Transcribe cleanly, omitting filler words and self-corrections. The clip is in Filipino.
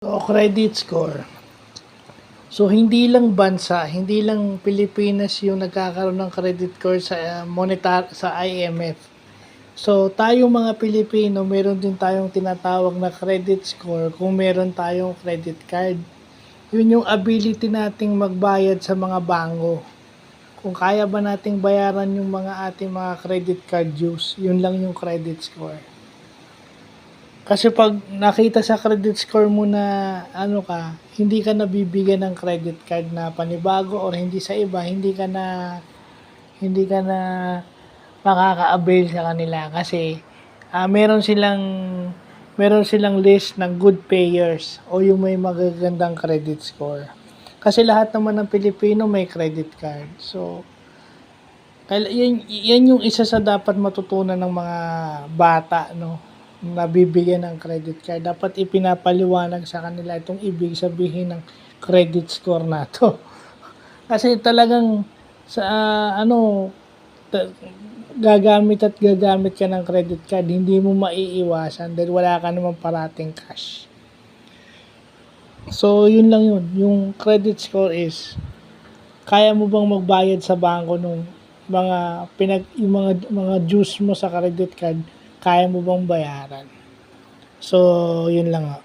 O credit score. So hindi lang bansa, hindi lang Pilipinas yung nagkakaroon ng credit score sa sa IMF. So tayong mga Pilipino, meron din tayong tinatawag na credit score kung meron tayong credit card. Yun yung ability nating magbayad sa mga bangko. Kung kaya ba nating bayaran yung mga ating mga credit card dues, yun lang yung credit score. Kasi pag nakita sa credit score mo na hindi ka nabibigyan ng credit card na panibago or hindi sa iba, hindi ka na makaka-avail sa kanila kasi meron silang list ng good payers o yung may magagandang credit score. Kasi lahat naman ng Pilipino may credit card. So, yan yung isa sa dapat matutunan ng mga bata, no? Nabibigyan ng credit card. Dapat ipinapaliwanag sa kanila itong ibig sabihin ng credit score na to. Kasi talagang sa gagamit ka ng credit card, hindi mo maiiwasan dahil wala ka naman parating cash. So, yun lang yun. Yung credit score is, kaya mo bang magbayad sa bangko nung yung mga dues mo sa credit card, kaya mo bang bayaran? So, yun lang.